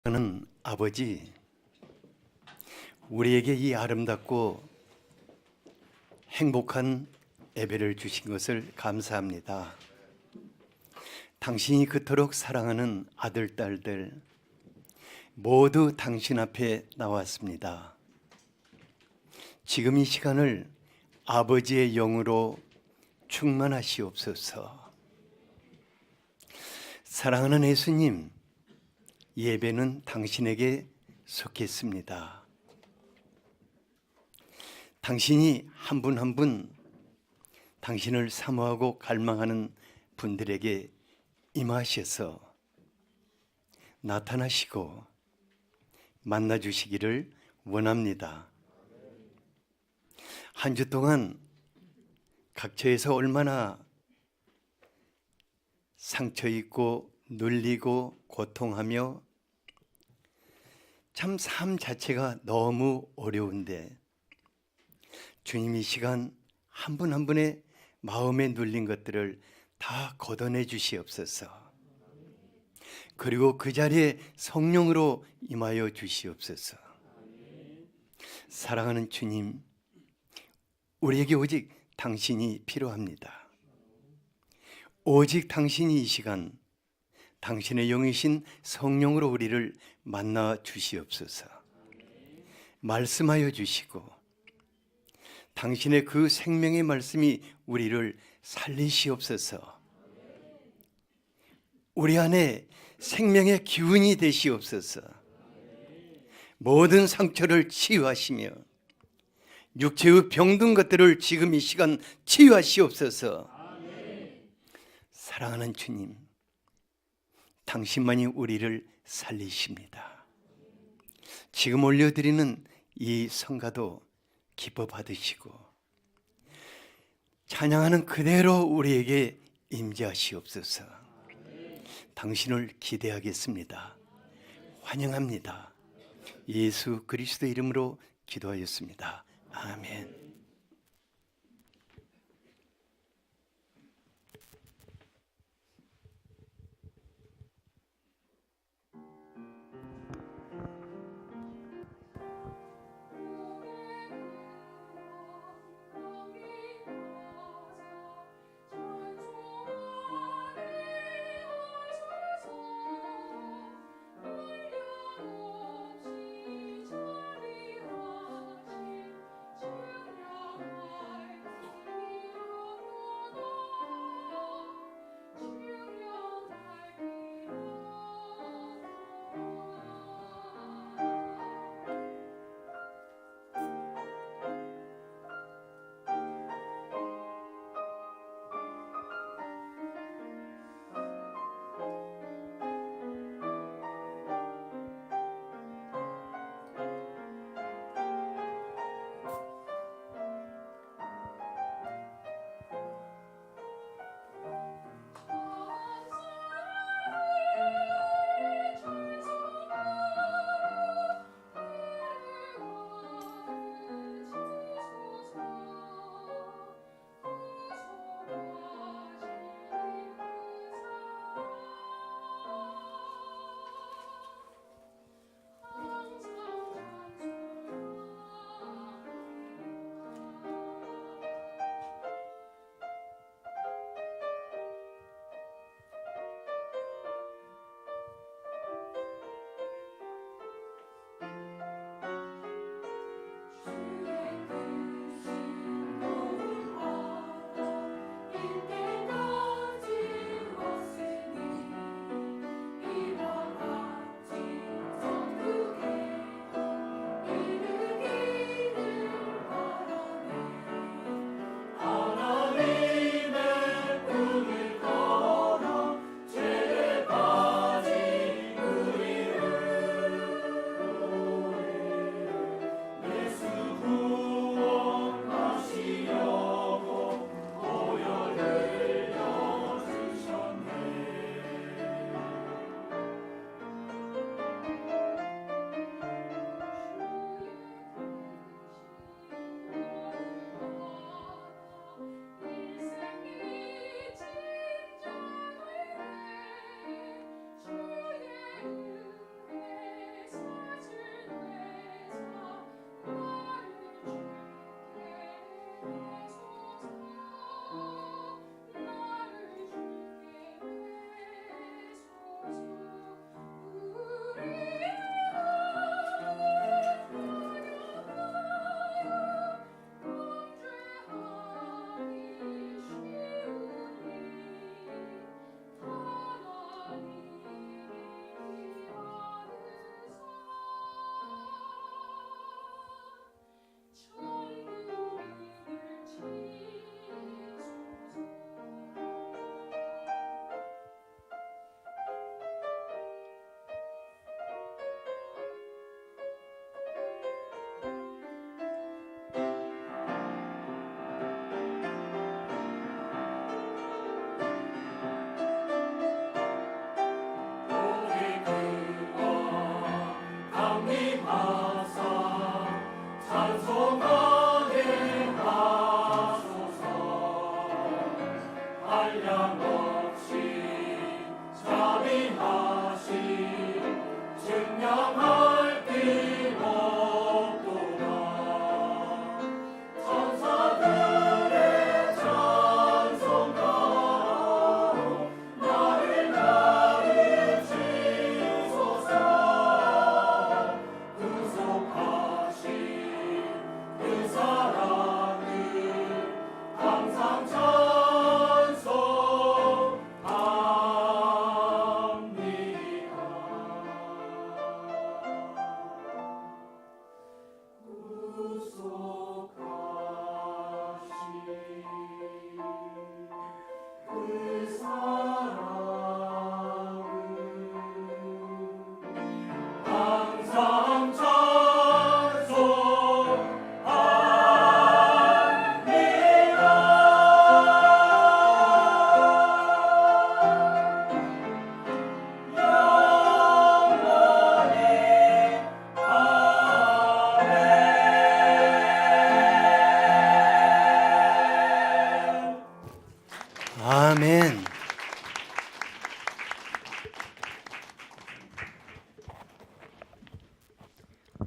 저는 아버지, 우리에게 이 아름답고 행복한 예배를 주신 것을 감사합니다. 당신이 그토록 사랑하는 아들, 딸들 모두 당신 앞에 나왔습니다. 지금 이 시간을 아버지의 영으로 충만하시옵소서. 사랑하는 예수님, 예배는 당신에게 속했습니다. 당신이 한 분 한 분 당신을 사모하고 갈망하는 분들에게 임하셔서 나타나시고 만나주시기를 원합니다. 한 주 동안 각처에서 얼마나 상처 있고 눌리고 고통하며 참 삶 자체가 너무 어려운데 주님 이 시간 한 분 한 분의 마음에 눌린 것들을 다 걷어내 주시옵소서. 그리고 그 자리에 성령으로 임하여 주시옵소서. 사랑하는 주님, 우리에게 오직 당신이 필요합니다. 오직 당신이 이 시간 당신의 영이신 성령으로 우리를 만나 주시옵소서. 말씀하여 주시고 당신의 그 생명의 말씀이 우리를 살리시옵소서. 우리 안에 생명의 기운이 되시옵소서. 모든 상처를 치유하시며 육체의 병든 것들을 지금 이 시간 치유하시옵소서. 사랑하는 주님, 당신만이 우리를 살리십니다. 지금 올려드리는 이 성가도 기뻐 받으시고 찬양하는 그대로 우리에게 임재하시옵소서. 당신을 기대하겠습니다. 환영합니다. 예수 그리스도 이름으로 기도하였습니다. 아멘.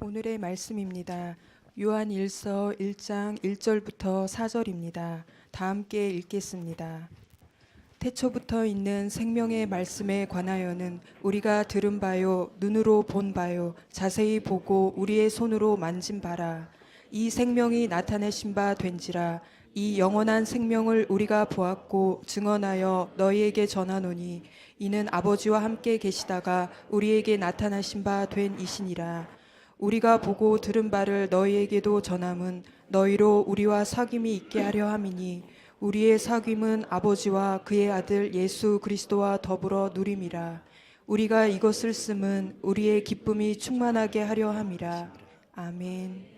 오늘의 말씀입니다. 요한 1서 1장 1절부터 4절입니다. 다 함께 읽겠습니다. 태초부터 있는 생명의 말씀에 관하여는 우리가 들은 바요, 눈으로 본 바요, 자세히 보고 우리의 손으로 만진 바라. 이 생명이 나타내신 바 된지라. 이 영원한 생명을 우리가 보았고 증언하여 너희에게 전하노니 이는 아버지와 함께 계시다가 우리에게 나타나신 바 된 이시니라. 우리가 보고 들은 바를 너희에게도 전함은 너희로 우리와 사귐이 있게 하려 함이니 우리의 사귐은 아버지와 그의 아들 예수 그리스도와 더불어 누림이라. 우리가 이것을 쓰면 우리의 기쁨이 충만하게 하려 함이라. 아멘.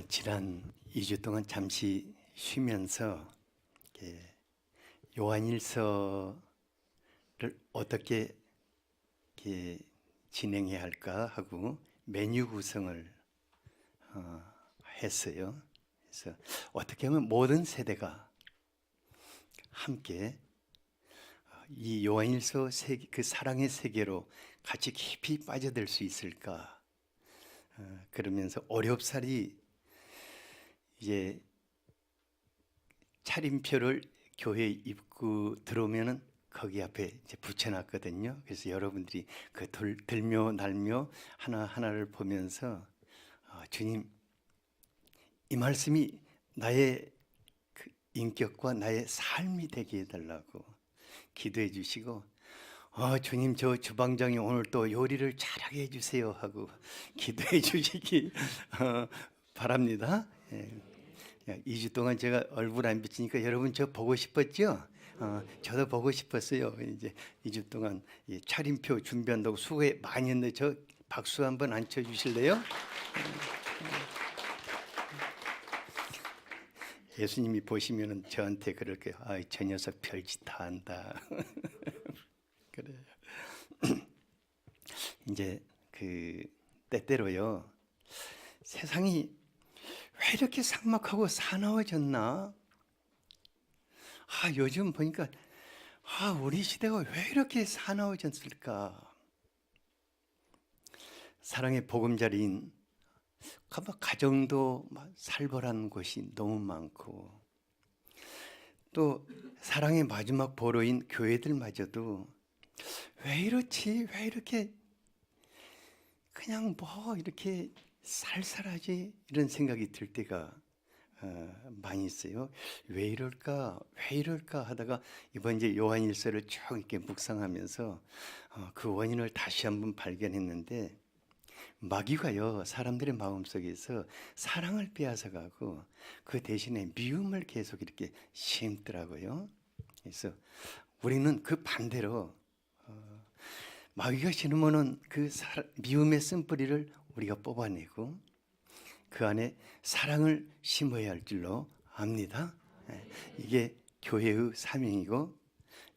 지난 2주 동안 잠시 쉬면서 요한일서를 어떻게 진행해야 할까 하고 메뉴 구성을 했어요. 그래서 어떻게 하면 모든 세대가 함께 이 요한일서 그 사랑의 세계로 같이 깊이 빠져들 수 있을까? 그러면서 어렵사리 이제 차림표를 교회 입구 들어오면은 거기 앞에 이제 붙여놨거든요. 그래서 여러분들이 그 들며 날며 하나하나를 보면서 주님, 이 말씀이 나의 그 인격과 나의 삶이 되게 해달라고 기도해 주시고, 주님, 저 주방장이 오늘 또 요리를 잘하게 해주세요 하고 기도해 주시기 바랍니다. 2주 동안 제가 얼굴 안 비치니까 여러분 저 보고 싶었죠? 저도 보고 싶었어요. 이제 2주 동안 차림표 준비한다고 수고해 많이 했는데 저 박수 한번 안 쳐주실래요? 예수님이 보시면은 저한테 그럴 거예요. 저 녀석 별짓 다 한다. 그래요. 이제 그 때때로요. 세상이 왜 이렇게 삭막하고 사나워졌나? 요즘 보니까 우리 시대가 왜 이렇게 사나워졌을까? 사랑의 보금자리인 가정도 살벌한 곳이 너무 많고, 또 사랑의 마지막 보루인 교회들마저도 왜 이렇지? 왜 이렇게 그냥 이렇게 살살하지? 이런 생각이 들 때가 많이 있어요. 왜 이럴까? 왜 이럴까? 하다가 이번 이제 요한일서를 쭉 이렇게 묵상하면서 그 원인을 다시 한번 발견했는데, 마귀가요 사람들의 마음속에서 사랑을 빼앗아가고 그 대신에 미움을 계속 이렇게 심더라고요. 그래서 우리는 그 반대로 마귀가 심으면 그 미움의 쓴뿌리를 우리가 뽑아내고 그 안에 사랑을 심어야 할 줄로 압니다. 이게 교회의 사명이고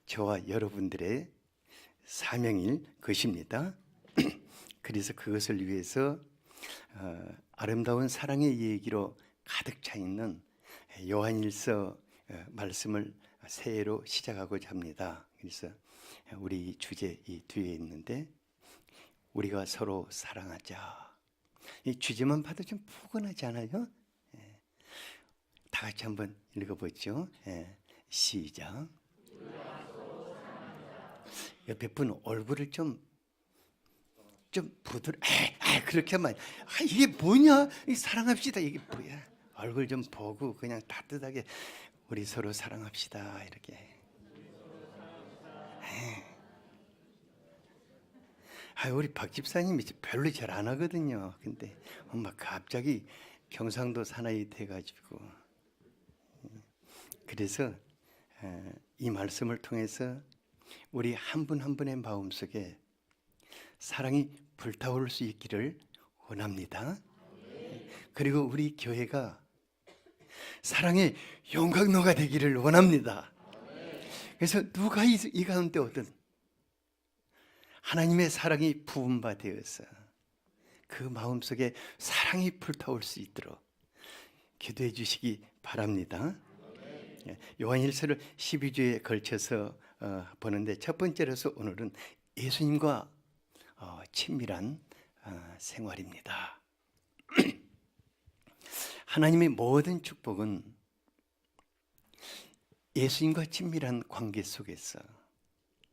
저와 여러분들의 사명일 것입니다. 그래서 그것을 위해서 아름다운 사랑의 얘기로 가득 차 있는 요한일서 말씀을 새해로 시작하고자 합니다. 그래서 우리 주제 이 뒤에 있는데, 우리가 서로 사랑하자. 이 주제만 봐도 좀 포근하지 않아요? 다 같이 한번 읽어보죠. 시작. 옆에 분 얼굴을 좀 그렇게 하면 이게 뭐냐? 사랑합시다. 이게 뭐야? 얼굴 좀 보고 그냥 따뜻하게 우리 서로 사랑합시다. 이렇게. 우리 박 집사님이 별로 잘 안 하거든요. 근데 엄마 갑자기 경상도 사나이 돼가지고, 그래서 이 말씀을 통해서 우리 한 분 한 분의 마음속에 사랑이 불타오를 수 있기를 원합니다. 그리고 우리 교회가 사랑의 용광로가 되기를 원합니다. 그래서 누가 이 가운데 오든 하나님의 사랑이 부은 바 되어서 그 마음속에 사랑이 불타올 수 있도록 기도해 주시기 바랍니다. 요한일서를 12주에 걸쳐서 보는데, 첫 번째로서 오늘은 예수님과 친밀한 생활입니다. 하나님의 모든 축복은 예수님과 친밀한 관계 속에서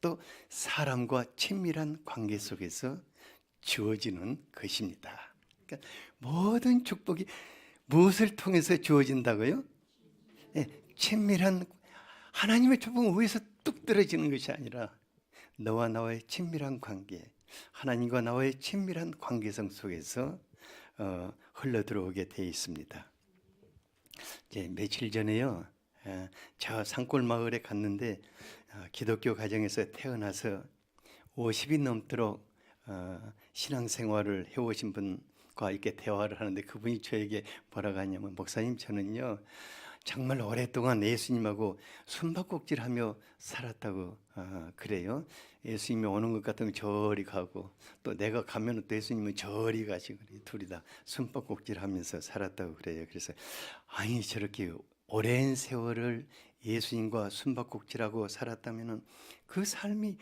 또 사람과 친밀한 관계 속에서 주어지는 것입니다. 그러니까 모든 축복이 무엇을 통해서 주어진다고요? 친밀한 하나님의 축복은 위에서 뚝 떨어지는 것이 아니라 너와 나와의 친밀한 관계, 하나님과 나와의 친밀한 관계성 속에서 흘러 들어오게 되어 있습니다. 이제 며칠 전에요, 저 산골 마을에 갔는데 기독교 가정에서 태어나서 50이 넘도록 신앙생활을 해오신 분과 이렇게 대화를 하는데 그분이 저에게 뭐라고 하냐면, 목사님 저는요 정말 오랫동안 예수님하고 숨바꼭질하며 살았다고 그래요. 예수님이 오는 것 같으면 저리 가고 또 내가 가면 또 예수님은 저리 가시고 둘이 다 숨바꼭질하면서 살았다고 그래요. 그래서 아니 저렇게 오랜 세월을 예수님과 숨바꼭질하고 살았다면 그 삶이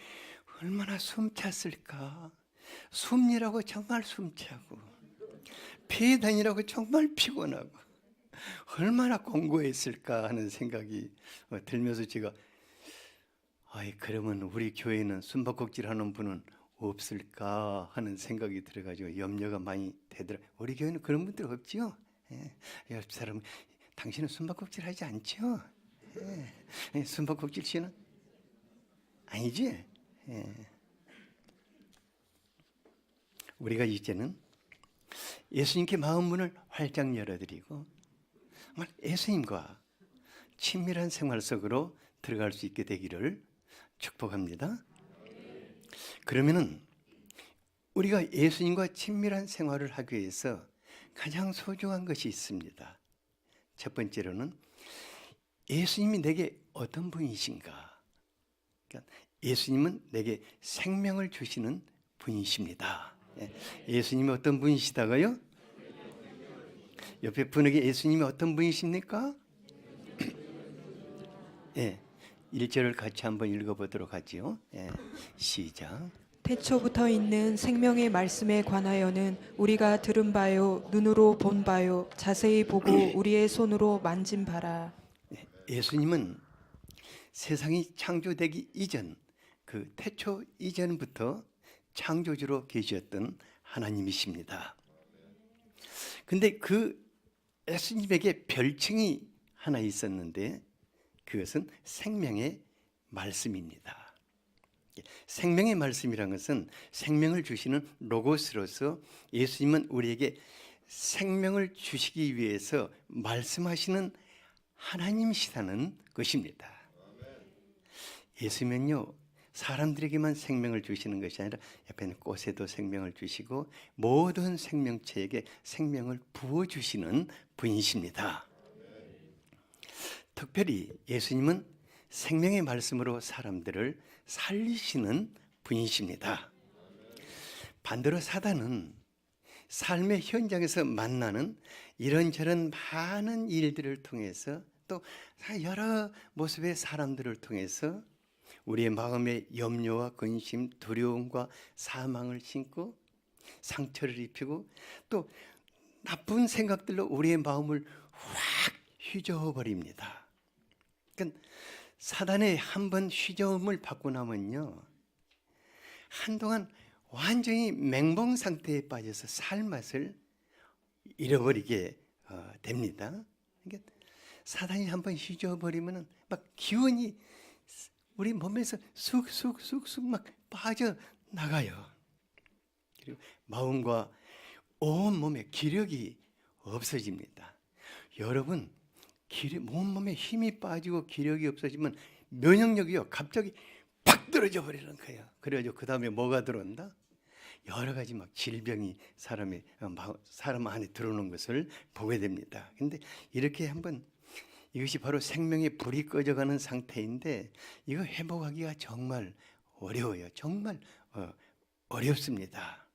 얼마나 숨찼을까. 숨이라고 정말 숨차고 피해 다니라고 정말 피곤하고 얼마나 공고했을까 하는 생각이 들면서 제가 그러면 우리 교회는 숨바꼭질하는 분은 없을까 하는 생각이 들어가지고 염려가 많이 되더라고요. 우리 교회는 그런 분들 없지요? 옆 사람 당신은 숨바꼭질 하지 않죠? 숨바꼭질 씨는 아니지? 우리가 이제는 예수님께 마음 문을 활짝 열어드리고 정말 예수님과 친밀한 생활 속으로 들어갈 수 있게 되기를 축복합니다. 그러면은 우리가 예수님과 친밀한 생활을 하기 위해서 가장 소중한 것이 있습니다. 첫 번째로는 예수님이 내게 어떤 분이신가. 그러니까 예수님은 내게 생명을 주시는 분이십니다. 예수님이 어떤 분이시다고요? 옆에 분에게 예수님이 어떤 분이십니까? 1절을 같이 한번 읽어보도록 하지요. 시작. 태초부터 있는 생명의 말씀에 관하여는 우리가 들은 바요 눈으로 본 바요 자세히 보고 우리의 손으로 만진 바라. 예수님은 세상이 창조되기 이전 그 태초 이전부터 창조주로 계셨던 하나님이십니다. 근데 그 예수님에게 별칭이 하나 있었는데 그것은 생명의 말씀입니다. 생명의 말씀이란 것은 생명을 주시는 로고스로서 예수님은 우리에게 생명을 주시기 위해서 말씀하시는 하나님이시다는 것입니다. 예수님은요 사람들에게만 생명을 주시는 것이 아니라 옆에 있는 꽃에도 생명을 주시고 모든 생명체에게 생명을 부어주시는 분이십니다. 특별히 예수님은 생명의 말씀으로 사람들을 살리시는 분이십니다. 반대로 사단은 삶의 현장에서 만나는 이런저런 많은 일들을 통해서 또 여러 모습의 사람들을 통해서 우리의 마음에 염려와 근심, 두려움과 사망을 심고 상처를 입히고 또 나쁜 생각들로 우리의 마음을 확 휘저어버립니다. 그러니까 사단의 한번 휘저음을 받고 나면요 한동안 완전히 맹봉 상태에 빠져서 살 맛을 잃어버리게 됩니다. 그러니까 사단이 한번 휘저어버리면 막 기운이 우리 몸에서 쑥쑥쑥쑥 막 빠져나가요. 그리고 마음과 온 몸에 기력이 없어집니다. 여러분 온몸에 힘이 빠지고 기력이 없어지면 면역력이요 갑자기 팍 떨어져 버리는 거예요. 그래가지고 그 다음에 뭐가 들어온다? 여러 가지 막 질병이 사람 안에 들어오는 것을 보게 됩니다. 근데 이렇게 한번 이것이 바로 생명의 불이 꺼져가는 상태인데 이거 회복하기가 정말 어려워요. 정말 어렵습니다.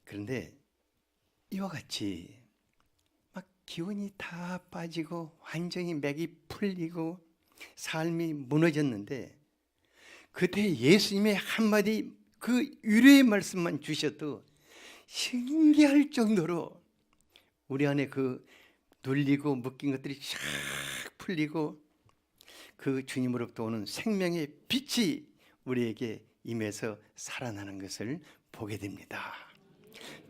그런데 이와 같이 막 기운이 다 빠지고 완전히 맥이 풀리고 삶이 무너졌는데 그때 예수님의 한마디 그 위로의 말씀만 주셔도 신기할 정도로 우리 안에 그 눌리고 묶인 것들이 쫙 풀리고 그 주님으로부터 오는 생명의 빛이 우리에게 임해서 살아나는 것을 보게 됩니다.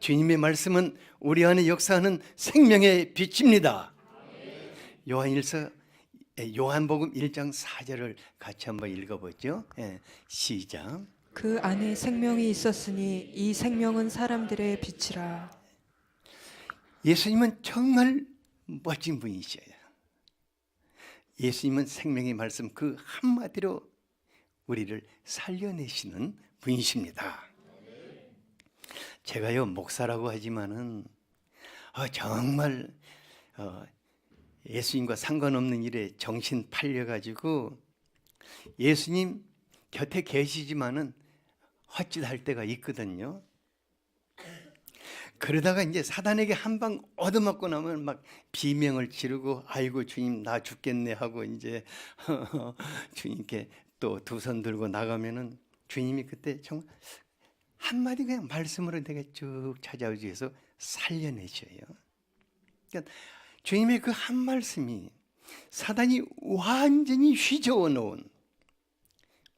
주님의 말씀은 우리 안에 역사하는 생명의 빛입니다. 요한복음 1장 4절을 같이 한번 읽어보죠. 시작. 그 안에 생명이 있었으니 이 생명은 사람들의 빛이라. 예수님은 정말 멋진 분이셔요. 예수님은 생명의 말씀 그 한마디로 우리를 살려내시는 분이십니다. 제가요 목사라고 하지만은 정말 예수님과 상관없는 일에 정신 팔려가지고 예수님 곁에 계시지만은 헛짓할 때가 있거든요. 그러다가 이제 사단에게 한 방 얻어맞고 나면 막 비명을 지르고 아이고 주님 나 죽겠네 하고 이제 주님께 또 두 손 들고 나가면은 주님이 그때 정말 한마디 그냥 말씀으로 내가 쭉 찾아오기 위해서 살려내셔요. 그러니까 주님의 그 한 말씀이 사단이 완전히 휘저어 놓은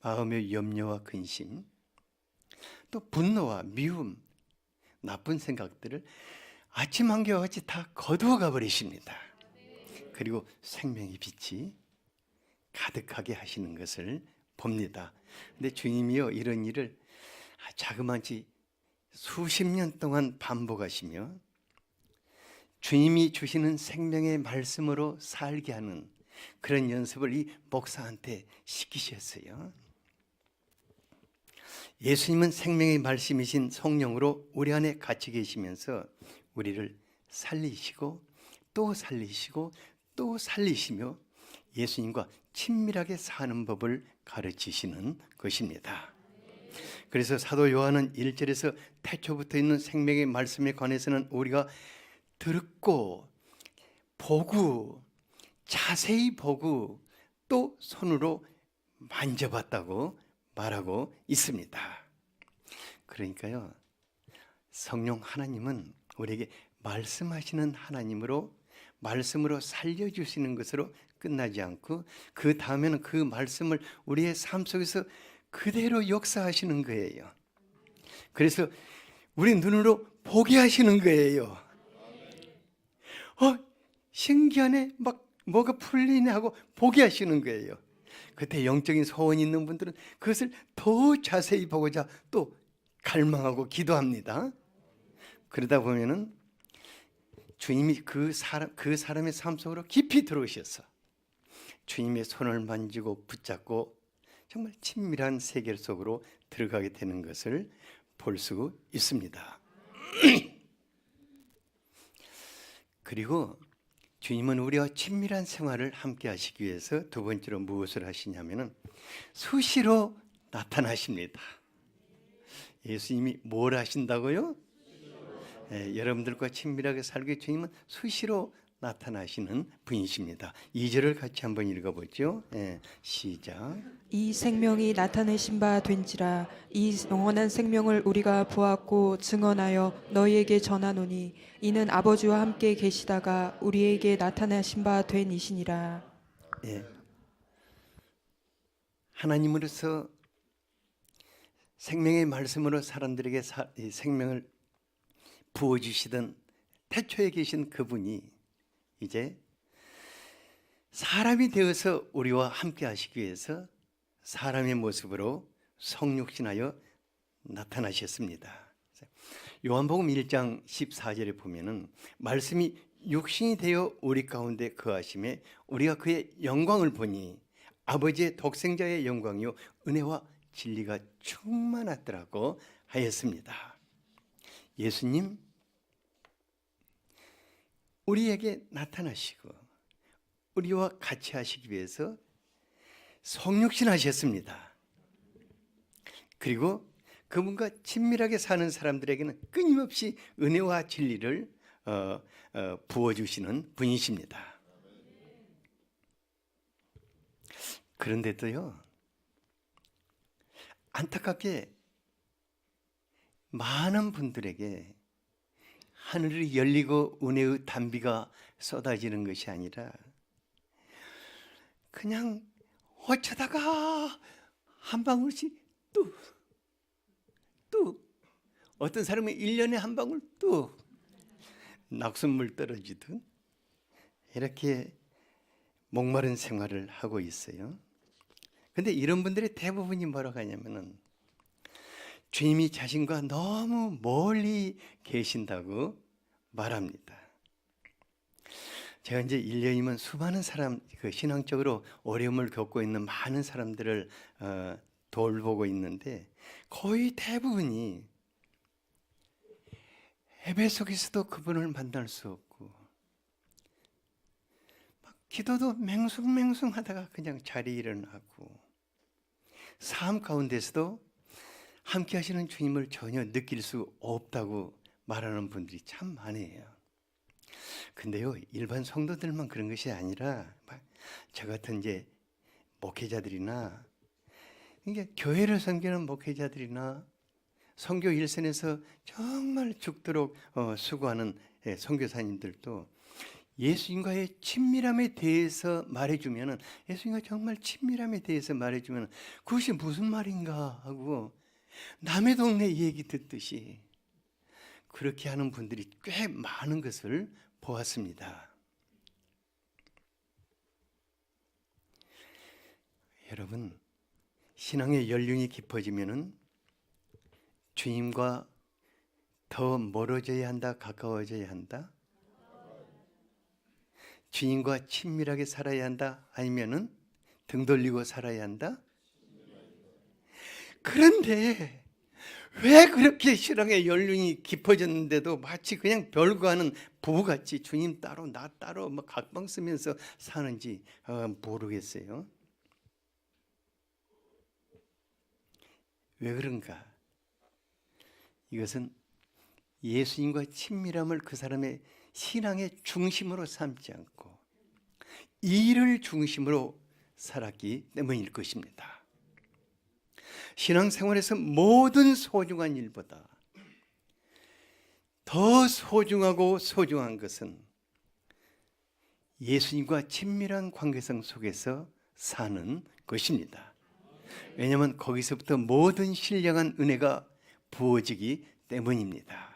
마음의 염려와 근심, 또 분노와 미움, 나쁜 생각들을 아침 한개와 같이 다 거두어 가 버리십니다. 그리고 생명의 빛이 가득하게 하시는 것을 봅니다. 근데 주님이요 이런 일을 자그마치 수십 년 동안 반복하시며 주님이 주시는 생명의 말씀으로 살게 하는 그런 연습을 이 목사한테 시키셨어요. 예수님은 생명의 말씀이신 성령으로 우리 안에 같이 계시면서 우리를 살리시고 또 살리시고 또 살리시며 예수님과 친밀하게 사는 법을 가르치시는 것입니다. 그래서 사도 요한은 1절에서 태초부터 있는 생명의 말씀에 관해서는 우리가 듣고 보고 자세히 보고 또 손으로 만져봤다고 말하고 있습니다. 그러니까요 성령 하나님은 우리에게 말씀하시는 하나님으로 말씀으로 살려주시는 것으로 끝나지 않고 그 다음에는 그 말씀을 우리의 삶 속에서 그대로 역사하시는 거예요. 그래서 우리 눈으로 보게 하시는 거예요. 신기하네 막 뭐가 풀리네 하고 보게 하시는 거예요. 그때 영적인 소원이 있는 분들은 그것을 더 자세히 보고자 또 갈망하고 기도합니다. 그러다 보면은 주님이 그 사람의 삶 속으로 깊이 들어오셔서 주님의 손을 만지고 붙잡고 정말 친밀한 세계 속으로 들어가게 되는 것을 볼 수 있습니다. 그리고 주님은 우리와 친밀한 생활을 함께 하시기 위해서 두 번째로 무엇을 하시냐면은 수시로 나타나십니다. 예수님이 뭘 하신다고요? 여러분들과 친밀하게 살기 주님은 수시로 나타나시는 분이십니다. 2절을 같이 한번 읽어보죠. 시작. 이 생명이 나타내신 바 된지라. 이 영원한 생명을 우리가 보았고 증언하여 너희에게 전하노니 이는 아버지와 함께 계시다가 우리에게 나타나신 바 된 이시니라. 하나님으로서 생명의 말씀으로 사람들에게 생명을 부어주시던 태초에 계신 그분이 이제 사람이 되어서 우리와 함께 하시기 위해서 사람의 모습으로 성육신하여 나타나셨습니다. 요한복음 1장 14절에 보면은 말씀이 육신이 되어 우리 가운데 거하심에 우리가 그의 영광을 보니 아버지의 독생자의 영광이요 은혜와 진리가 충만하더라고 하였습니다. 예수님 우리에게 나타나시고 우리와 같이 하시기 위해서 성육신 하셨습니다. 그리고 그분과 친밀하게 사는 사람들에게는 끊임없이 은혜와 진리를 부어주시는 분이십니다. 그런데도요 안타깝게 많은 분들에게 하늘이 열리고 은혜의 단비가 쏟아지는 것이 아니라 그냥 어쩌다가 한 방울씩 뚝 어떤 사람은 1년에 한 방울 뚝 낙숫물 떨어지듯 이렇게 목마른 생활을 하고 있어요. 근데 이런 분들의 대부분이 뭐라고 하냐면은 주님이 자신과 너무 멀리 계신다고 말합니다. 제가 이제 1년이면 수많은 사람, 그 신앙적으로 어려움을 겪고 있는 많은 사람들을 돌보고 있는데 거의 대부분이 예배 속에서도 그분을 만날 수 없고 막 기도도 맹숭맹숭하다가 그냥 자리에 일어나고 삶 가운데서도 함께 하시는 주님을 전혀 느낄 수 없다고 말하는 분들이 참 많아요. 근데요, 일반 성도들만 그런 것이 아니라 저 같은 이제 목회자들이나 이게 교회를 섬기는 목회자들이나 선교 일선에서 정말 죽도록 수고하는 선교사님들도 예수님과의 친밀함에 대해서 말해주면은 예수님과 정말 친밀함에 대해서 말해주면 그것이 무슨 말인가 하고 남의 동네 얘기 듣듯이 그렇게 하는 분들이 꽤 많은 것을 보았습니다. 여러분, 신앙의 연륜이 깊어지면은 주님과 더 멀어져야 한다, 가까워져야 한다? 주님과 친밀하게 살아야 한다? 아니면은 등 돌리고 살아야 한다? 그런데 왜 그렇게 신앙의 연륜이 깊어졌는데도 마치 그냥 별거 하는 부부같이 주님 따로 나 따로 막 각방 쓰면서 사는지 모르겠어요. 왜 그런가? 이것은 예수님과 친밀함을 그 사람의 신앙의 중심으로 삼지 않고 일을 중심으로 살았기 때문일 것입니다. 신앙생활에서 모든 소중한 일보다 더 소중하고 소중한 것은 예수님과 친밀한 관계성 속에서 사는 것입니다. 왜냐하면 거기서부터 모든 신령한 은혜가 부어지기 때문입니다.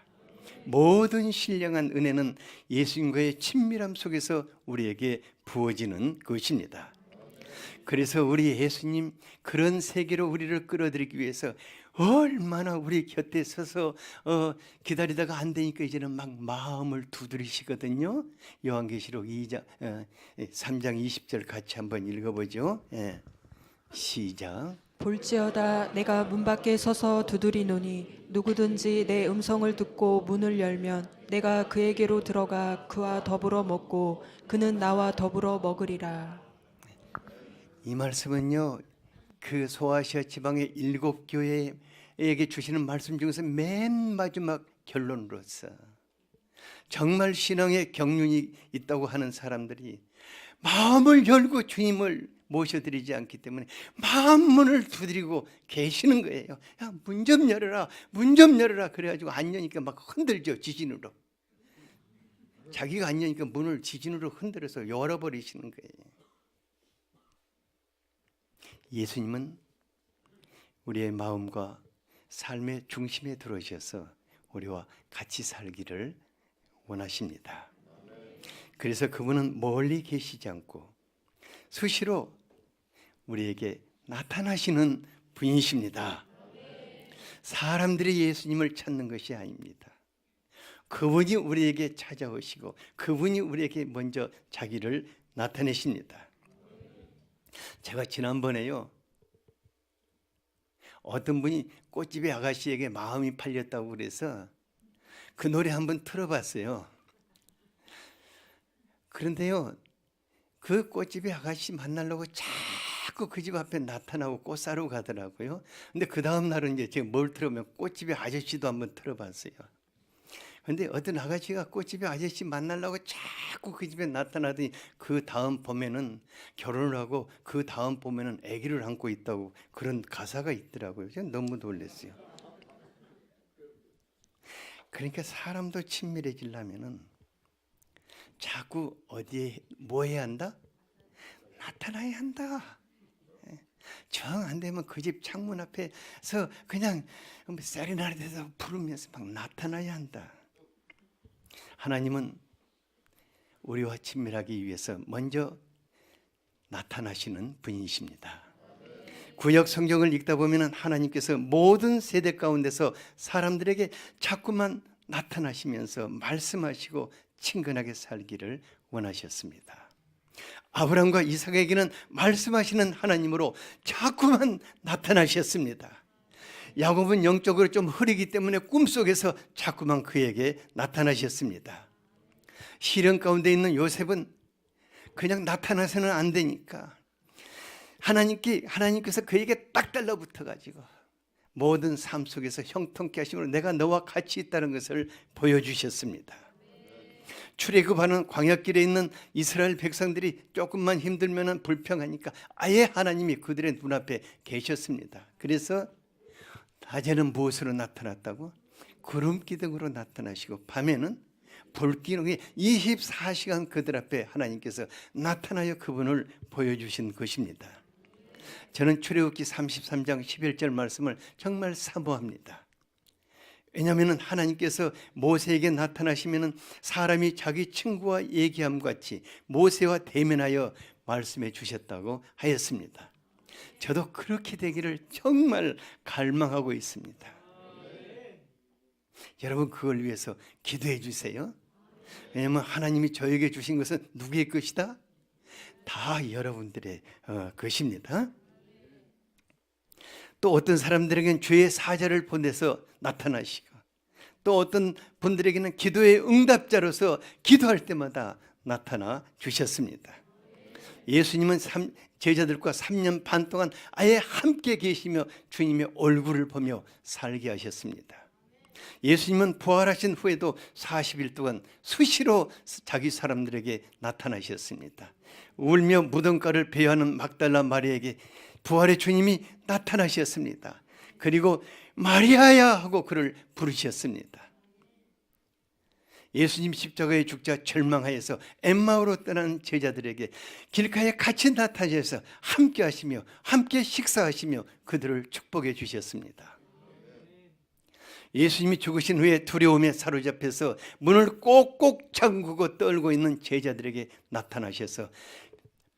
모든 신령한 은혜는 예수님과의 친밀함 속에서 우리에게 부어지는 것입니다. 그래서 우리 예수님 그런 세계로 우리를 끌어들이기 위해서 얼마나 우리 곁에 서서 기다리다가 안 되니까 이제는 막 마음을 두드리시거든요. 요한계시록 3장 20절 같이 한번 읽어보죠. 시작. 볼지어다 내가 문 밖에 서서 두드리노니 누구든지 내 음성을 듣고 문을 열면 내가 그에게로 들어가 그와 더불어 먹고 그는 나와 더불어 먹으리라. 이 말씀은요, 그 소아시아 지방의 7교회에게 주시는 말씀 중에서 맨 마지막 결론으로서 정말 신앙의 경륜이 있다고 하는 사람들이 마음을 열고 주님을 모셔드리지 않기 때문에 마음문을 두드리고 계시는 거예요. 야, 문 좀 열어라, 문 좀 열어라. 그래가지고 안 여니까 막 흔들죠, 지진으로. 자기가 안 여니까 문을 지진으로 흔들어서 열어버리시는 거예요. 예수님은 우리의 마음과 삶의 중심에 들어오셔서 우리와 같이 살기를 원하십니다. 그래서 그분은 멀리 계시지 않고 수시로 우리에게 나타나시는 분이십니다. 사람들이 예수님을 찾는 것이 아닙니다. 그분이 우리에게 찾아오시고 그분이 우리에게 먼저 자기를 나타내십니다. 제가 지난번에요, 어떤 분이 꽃집의 아가씨에게 마음이 팔렸다고 그래서 그 노래 한번 틀어봤어요. 그런데요, 그 꽃집의 아가씨 만나려고 자꾸 그 집 앞에 나타나고 꽃 사러 가더라고요. 근데 그 다음 날은 이제 제가 뭘 틀으면 꽃집의 아저씨도 한번 틀어봤어요. 근데 어떤 아가씨가 꽃집의 아저씨 만나려고 자꾸 그 집에 나타나더니 그 다음 봄에는 결혼을 하고 그 다음 봄에는 아기를 안고 있다고 그런 가사가 있더라고요. 제가 너무 놀랐어요. 그러니까 사람도 친밀해지려면은 자꾸 어디에 뭐 해야 한다? 나타나야 한다. 정 안 되면 그 집 창문 앞에서 그냥 세레나데도 부르면서 막 나타나야 한다. 하나님은 우리와 친밀하기 위해서 먼저 나타나시는 분이십니다. 구약 성경을 읽다 보면 하나님께서 모든 세대 가운데서 사람들에게 자꾸만 나타나시면서 말씀하시고 친근하게 살기를 원하셨습니다. 아브라함과 이삭에게는 말씀하시는 하나님으로 자꾸만 나타나셨습니다. 야곱은 영적으로 좀 흐리기 때문에 꿈속에서 자꾸만 그에게 나타나셨습니다. 시련 가운데 있는 요셉은 그냥 나타나서는 안 되니까 하나님께서 그에게 딱 달라붙어 가지고 모든 삶 속에서 형통케 하심으로 내가 너와 같이 있다는 것을 보여주셨습니다. 출애굽하는 광야길에 있는 이스라엘 백성들이 조금만 힘들면 불평하니까 아예 하나님이 그들의 눈앞에 계셨습니다. 그래서 낮에는 무엇으로 나타났다고? 구름 기둥으로 나타나시고 밤에는 불기둥에 24시간 그들 앞에 하나님께서 나타나여 그분을 보여주신 것입니다. 저는 출애굽기 33장 11절 말씀을 정말 사모합니다. 왜냐하면 하나님께서 모세에게 나타나시면 사람이 자기 친구와 얘기함 같이 모세와 대면하여 말씀해 주셨다고 하였습니다. 저도 그렇게 되기를 정말 갈망하고 있습니다. 여러분 그걸 위해서 기도해 주세요. 왜냐하면 하나님이 저에게 주신 것은 누구의 것이다? 다 여러분들의 것입니다. 또 어떤 사람들에게는 주의 사자를 보내서 나타나시고 또 어떤 분들에게는 기도의 응답자로서 기도할 때마다 나타나 주셨습니다. 예수님은 제자들과 3년 반 동안 아예 함께 계시며 주님의 얼굴을 보며 살게 하셨습니다. 예수님은 부활하신 후에도 40일 동안 수시로 자기 사람들에게 나타나셨습니다. 울며 무덤가를 베어하는 막달라 마리아에게 부활의 주님이 나타나셨습니다. 그리고 마리아야 하고 그를 부르셨습니다. 예수님 십자가에 죽자 절망하여서 엠마오로 떠난 제자들에게 길가에 같이 나타나셔서 함께 하시며 함께 식사하시며 그들을 축복해 주셨습니다. 예수님이 죽으신 후에 두려움에 사로잡혀서 문을 꼭꼭 잠그고 떨고 있는 제자들에게 나타나셔서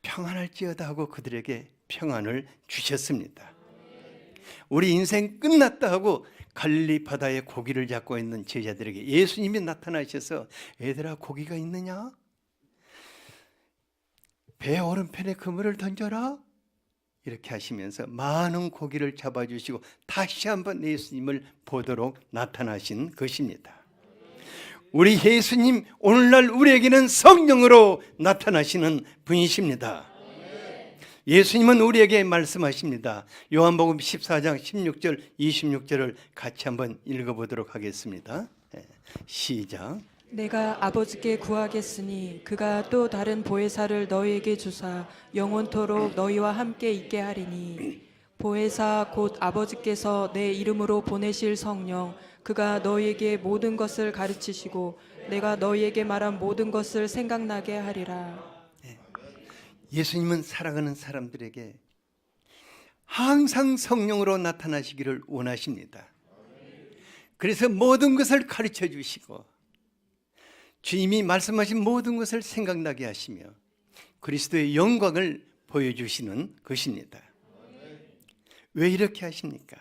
평안할지어다 하고 그들에게 평안을 주셨습니다. 우리 인생 끝났다 하고 갈릴리 바다에 고기를 잡고 있는 제자들에게 예수님이 나타나셔서 얘들아 고기가 있느냐? 배 오른편에 그물을 던져라 이렇게 하시면서 많은 고기를 잡아주시고 다시 한번 예수님을 보도록 나타나신 것입니다. 우리 예수님 오늘날 우리에게는 성령으로 나타나시는 분이십니다. 예수님은 우리에게 말씀하십니다. 요한복음 14장 16절 26절을 같이 한번 읽어보도록 하겠습니다. 시작. 내가 아버지께 구하겠으니 그가 또 다른 보혜사를 너희에게 주사 영원토록 너희와 함께 있게 하리니 보혜사 곧 아버지께서 내 이름으로 보내실 성령 그가 너희에게 모든 것을 가르치시고 내가 너희에게 말한 모든 것을 생각나게 하리라. 예수님은 사랑하는 사람들에게 항상 성령으로 나타나시기를 원하십니다. 그래서 모든 것을 가르쳐 주시고 주님이 말씀하신 모든 것을 생각나게 하시며 그리스도의 영광을 보여주시는 것입니다. 왜 이렇게 하십니까?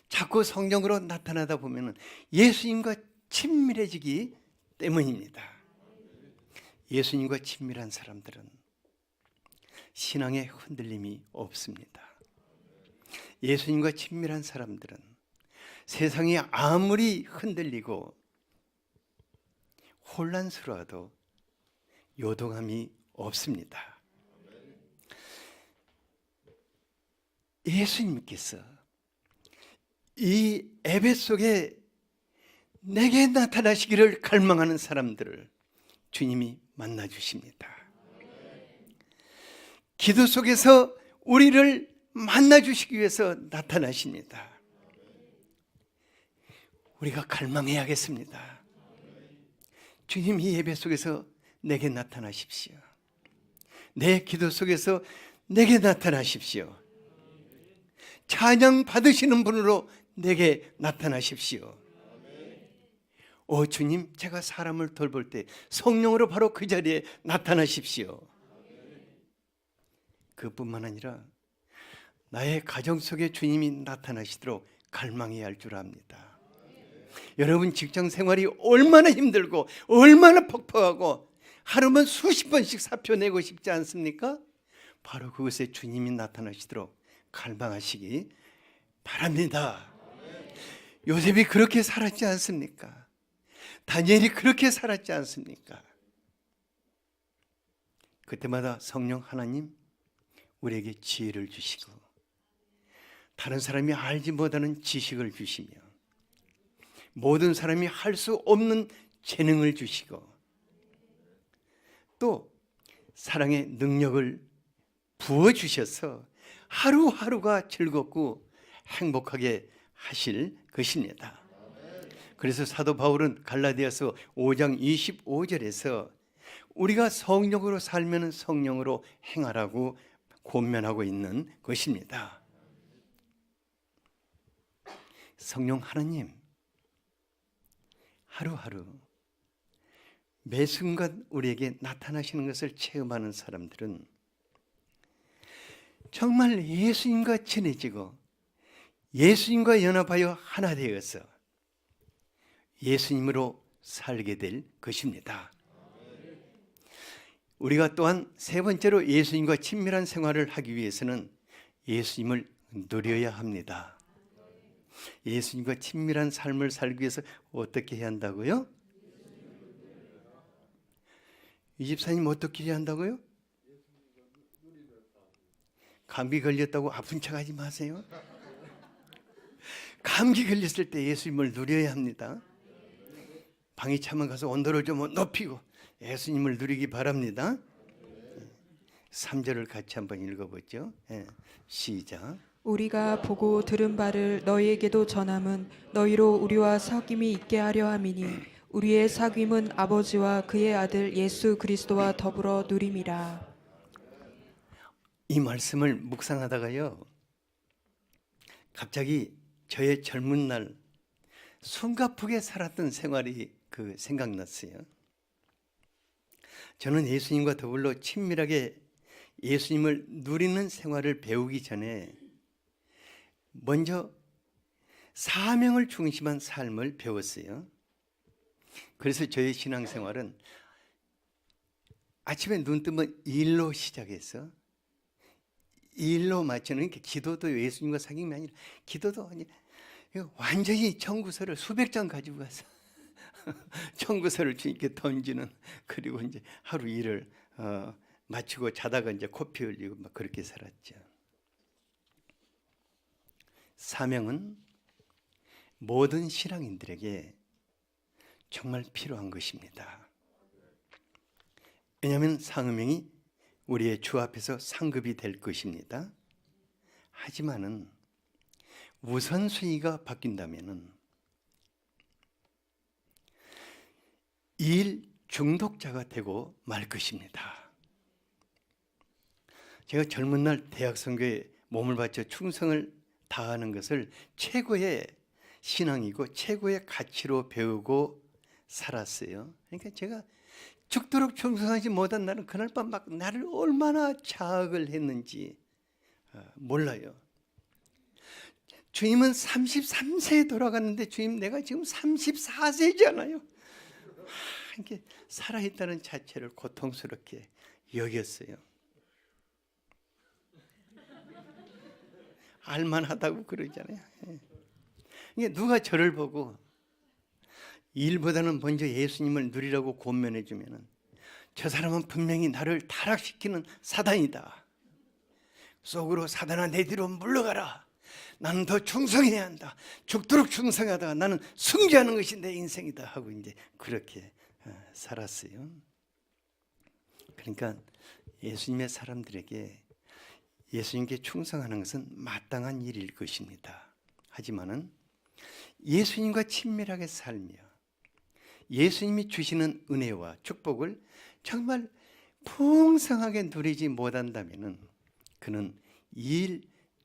자꾸 성령으로 나타나다 보면 예수님과 친밀해지기 때문입니다. 예수님과 친밀한 사람들은 신앙에 흔들림이 없습니다. 예수님과 친밀한 사람들은 세상이 아무리 흔들리고 혼란스러워도 요동함이 없습니다. 예수님께서 이 예배 속에 내게 나타나시기를 갈망하는 사람들을 주님이 만나 주십니다. 기도 속에서 우리를 만나 주시기 위해서 나타나십니다. 우리가 갈망해야겠습니다. 주님, 이 예배 속에서 내게 나타나십시오. 내 기도 속에서 내게 나타나십시오. 찬양 받으시는 분으로 내게 나타나십시오. 오 주님, 제가 사람을 돌볼 때 성령으로 바로 그 자리에 나타나십시오. 그뿐만 아니라 나의 가정 속에 주님이 나타나시도록 갈망해야 할 줄 압니다. 여러분 직장 생활이 얼마나 힘들고 얼마나 퍽퍽하고 하루만 수십 번씩 사표 내고 싶지 않습니까? 바로 그곳에 주님이 나타나시도록 갈망하시기 바랍니다. 요셉이 그렇게 살았지 않습니까? 다니엘이 그렇게 살았지 않습니까? 그때마다 성령 하나님 우리에게 지혜를 주시고 다른 사람이 알지 못하는 지식을 주시며 모든 사람이 할 수 없는 재능을 주시고 또 사랑의 능력을 부어주셔서 하루하루가 즐겁고 행복하게 하실 것입니다. 그래서 사도 바울은 갈라디아서 5장 25절에서 우리가 성령으로 살면 성령으로 행하라고 권면하고 있는 것입니다. 성령 하나님, 하루하루 매 순간 우리에게 나타나시는 것을 체험하는 사람들은 정말 예수님과 친해지고 예수님과 연합하여 하나 되어서 예수님으로 살게 될 것입니다. 우리가 또한 세 번째로 예수님과 친밀한 생활을 하기 위해서는 예수님을 누려야 합니다. 예수님과 친밀한 삶을 살기 위해서 어떻게 해야 한다고요? 이 집사님 어떻게 해야 한다고요? 감기 걸렸다고 아픈 척 하지 마세요. 감기 걸렸을 때 예수님을 누려야 합니다. 방이 차면 가서 온도를 좀 높이고 예수님을 누리기 바랍니다. 3절을 같이 한번 읽어보죠. 시작. 우리가 보고 들은 바를 너희에게도 전함은 너희로 우리와 사귐이 있게 하려 함이니 우리의 사귐은 아버지와 그의 아들 예수 그리스도와 더불어 누림이라. 이 말씀을 묵상하다가요, 갑자기 저의 젊은 날 숨가쁘게 살았던 생활이 생각났어요. 저는 예수님과 더불어 친밀하게 예수님을 누리는 생활을 배우기 전에 먼저 사명을 중심한 삶을 배웠어요. 그래서 저의 신앙생활은 아침에 눈 뜨면 일로 시작해서 일로 마치는 게 기도도 예수님과 사귐이 아니라 기도도 아니라 완전히 청구서를 수백 장 가지고 가서 청구서를 주님께 던지는, 그리고 이제 하루 일을 마치고 자다가 이제 코피 흘리고 막 그렇게 살았죠. 사명은 모든 신앙인들에게 정말 필요한 것입니다. 왜냐하면 상음행이 우리의 주 앞에서 상급이 될 것입니다. 하지만은 우선순위가 바뀐다면은 일 중독자가 되고 말 것입니다. 제가 젊은 날 대학 선교에 몸을 바쳐 충성을 다하는 것을 최고의 신앙이고 최고의 가치로 배우고 살았어요. 그러니까 제가 죽도록 충성하지 못한 나는 그날 밤 막 나를 얼마나 자학을 했는지 몰라요. 주님은 33세에 돌아갔는데 주님 내가 지금 34세잖아요. 이렇게 살아있다는 자체를 고통스럽게 여겼어요. 알만하다고 그러잖아요. 이게 누가 저를 보고 일보다는 먼저 예수님을 누리라고 권면해 주면은 저 사람은 분명히 나를 타락시키는 사단이다. 속으로 사단아 내 뒤로 물러가라. 나는 더 충성해야 한다. 죽도록 충성하다가 나는 승리하는 것이 내 인생이다 하고 이제 그렇게 살았어요. 그러니까 예수님의 사람들에게 예수님께 충성하는 것은 마땅한 일일 것입니다. 하지만은 예수님과 친밀하게 살며 예수님이 주시는 은혜와 축복을 정말 풍성하게 누리지 못한다면 그는 일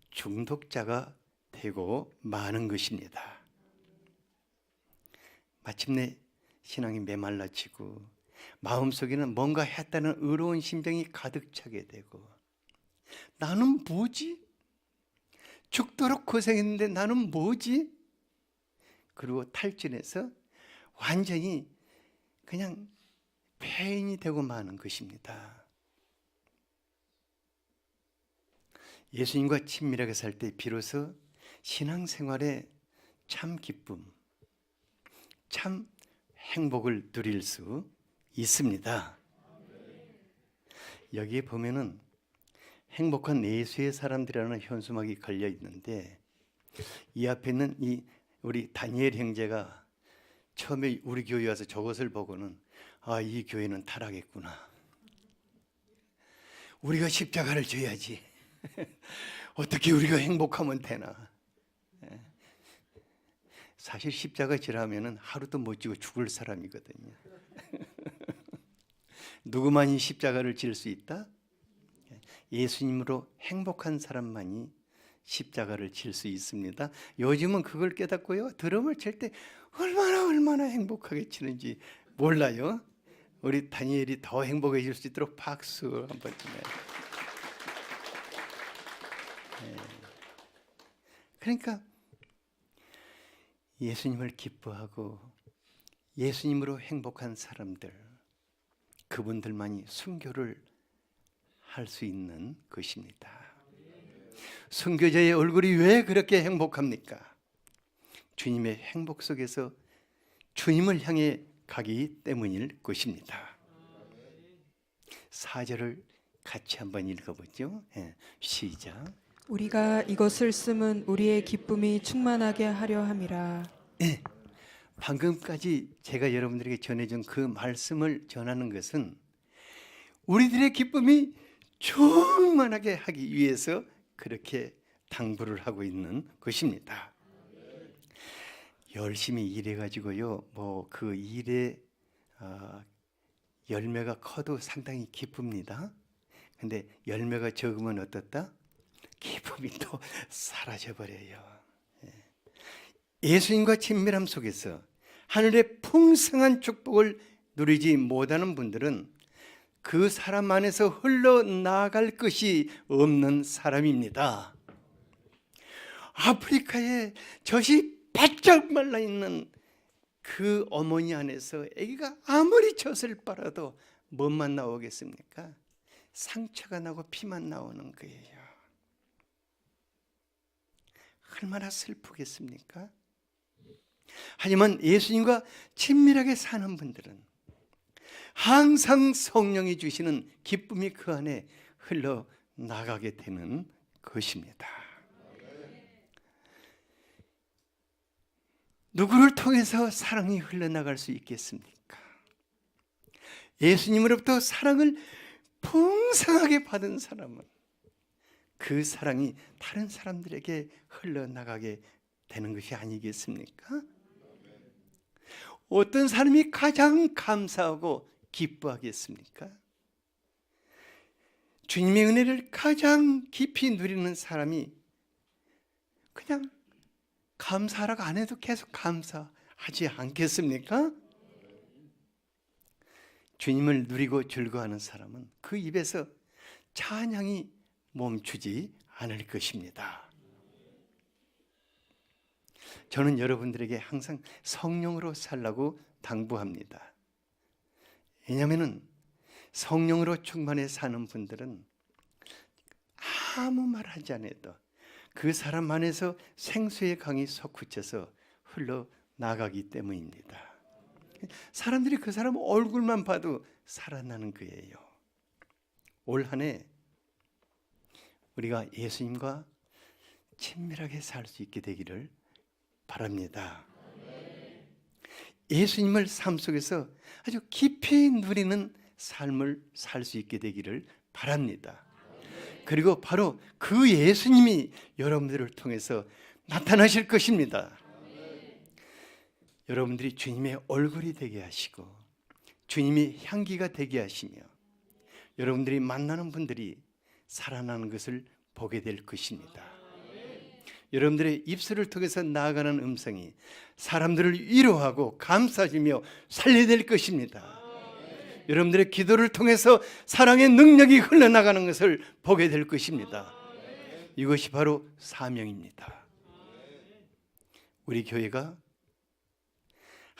중독자가 되고 마는 것입니다. 마침내 신앙이 메말라지고 마음속에는 뭔가 했다는 의로운 심정이 가득 차게 되고, 나는 뭐지? 죽도록 고생했는데 나는 뭐지? 그리고 탈진해서 완전히 그냥 폐인이 되고 마는 것입니다. 예수님과 친밀하게 살 때 비로소 신앙생활에 참 기쁨, 참 행복을 누릴 수 있습니다. 여기에 보면은 행복한 예수의 사람들이라는 현수막이 걸려 있는데, 이 앞에 있는 이 우리 다니엘 형제가 처음에 우리 교회 와서 저것을 보고는 이 교회는 타락했구나. 우리가 십자가를 져야지. 어떻게 우리가 행복하면 되나. 사실 십자가 지라면은 하루도 못 지고 죽을 사람이거든요. 누구만이 십자가를 질 수 있다? 예수님으로 행복한 사람만이 십자가를 질 수 있습니다. 요즘은 그걸 깨닫고요, 드럼을 칠 때 얼마나 행복하게 치는지 몰라요. 우리 다니엘이 더 행복해질 수 있도록 박수 한번 주네요. 그러니까 예수님을 기뻐하고 예수님으로 행복한 사람들, 그분들만이 순교를 할 수 있는 것입니다. 순교자의 얼굴이 왜 그렇게 행복합니까? 주님의 행복 속에서 주님을 향해 가기 때문일 것입니다. 4절을 같이 한번 읽어보죠. 시작. 우리가 이것을 쓰면 우리의 기쁨이 충만하게 하려 함이라. 방금까지 제가 여러분들에게 전해준 그 말씀을 전하는 것은 우리들의 기쁨이 충만하게 하기 위해서 그렇게 당부를 하고 있는 것입니다. 열심히 일해가지고요, 그 일에 열매가 커도 상당히 기쁩니다. 근데 열매가 적으면 어떻다? 기쁨이 또 사라져 버려요. 예수님과 친밀함 속에서 하늘의 풍성한 축복을 누리지 못하는 분들은 그 사람 안에서 흘러나갈 것이 없는 사람입니다. 아프리카에 젖이 바짝 말라있는 그 어머니 안에서 아기가 아무리 젖을 빨아도 뭐만 나오겠습니까? 상처가 나고 피만 나오는 거예요. 얼마나 슬프겠습니까? 하지만 예수님과 친밀하게 사는 분들은 항상 성령이 주시는 기쁨이 그 안에 흘러나가게 되는 것입니다. 누구를 통해서 사랑이 흘러나갈 수 있겠습니까? 예수님으로부터 사랑을 풍성하게 받은 사람은 그 사랑이 다른 사람들에게 흘러나가게 되는 것이 아니겠습니까? 어떤 사람이 가장 감사하고 기뻐하겠습니까? 주님의 은혜를 가장 깊이 누리는 사람이 그냥 감사하라고 안 해도 계속 감사하지 않겠습니까? 주님을 누리고 즐거워하는 사람은 그 입에서 찬양이 멈추지 않을 것입니다. 저는 여러분들에게 항상 성령으로 살라고 당부합니다. 왜냐하면 성령으로 충만해 사는 분들은 아무 말 하지 않아도 그 사람 안에서 생수의 강이 솟구쳐서 흘러나가기 때문입니다. 사람들이 그 사람 얼굴만 봐도 살아나는 거예요. 올 한 해 우리가 예수님과 친밀하게 살 수 있게 되기를 바랍니다. 예수님을 삶 속에서 아주 깊이 누리는 삶을 살 수 있게 되기를 바랍니다. 그리고 바로 그 예수님이 여러분들을 통해서 나타나실 것입니다. 여러분들이 주님의 얼굴이 되게 하시고 주님의 향기가 되게 하시며 여러분들이 만나는 분들이 살아나는 것을 보게 될 것입니다. 여러분들의 입술을 통해서 나아가는 음성이 사람들을 위로하고 감싸주며 살려낼 것입니다. 여러분들의 기도를 통해서 사랑의 능력이 흘러나가는 것을 보게 될 것입니다. 이것이 바로 사명입니다. 우리 교회가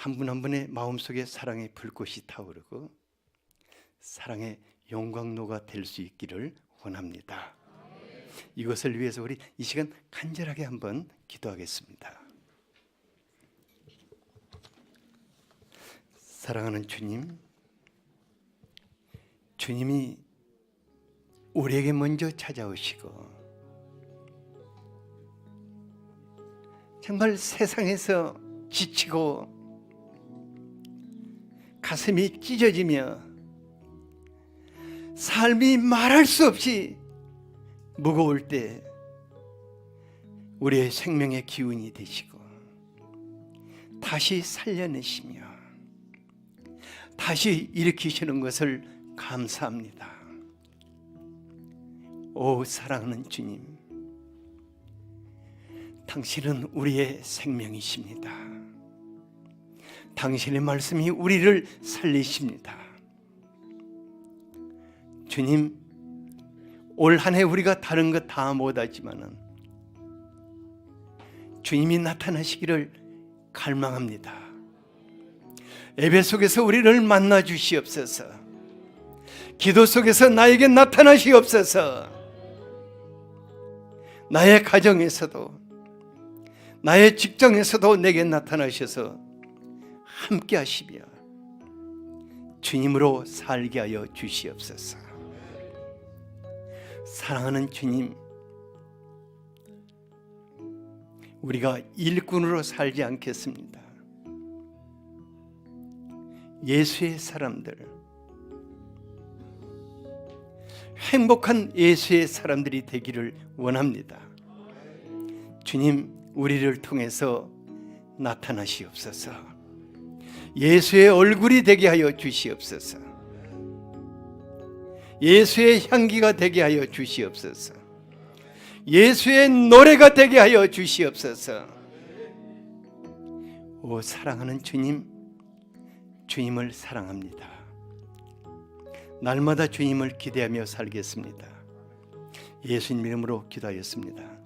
한 분 한 분의 마음속에 사랑의 불꽃이 타오르고 사랑의 용광로가 될 수 있기를 원합니다. 이것을 위해서 우리 이 시간 간절하게 한번 기도하겠습니다. 사랑하는 주님, 주님이 우리에게 먼저 찾아오시고 정말 세상에서 지치고 가슴이 찢어지며 삶이 말할 수 없이 무거울 때 우리의 생명의 기운이 되시고 다시 살려내시며 다시 일으키시는 것을 감사합니다. 오 사랑하는 주님, 당신은 우리의 생명이십니다. 당신의 말씀이 우리를 살리십니다. 주님, 올 한 해 우리가 다른 것 다 못하지만은 주님이 나타나시기를 갈망합니다. 예배 속에서 우리를 만나 주시옵소서. 기도 속에서 나에게 나타나시옵소서. 나의 가정에서도 나의 직장에서도 내게 나타나셔서 함께 하시며 주님으로 살게 하여 주시옵소서. 사랑하는 주님, 우리가 일꾼으로 살지 않겠습니다. 예수의 사람들, 행복한 예수의 사람들이 되기를 원합니다. 주님, 우리를 통해서 나타나시옵소서. 예수의 얼굴이 되게 하여 주시옵소서. 예수의 향기가 되게 하여 주시옵소서. 예수의 노래가 되게 하여 주시옵소서. 오 사랑하는 주님, 주님을 사랑합니다. 날마다 주님을 기대하며 살겠습니다. 예수님 이름으로 기도하였습니다.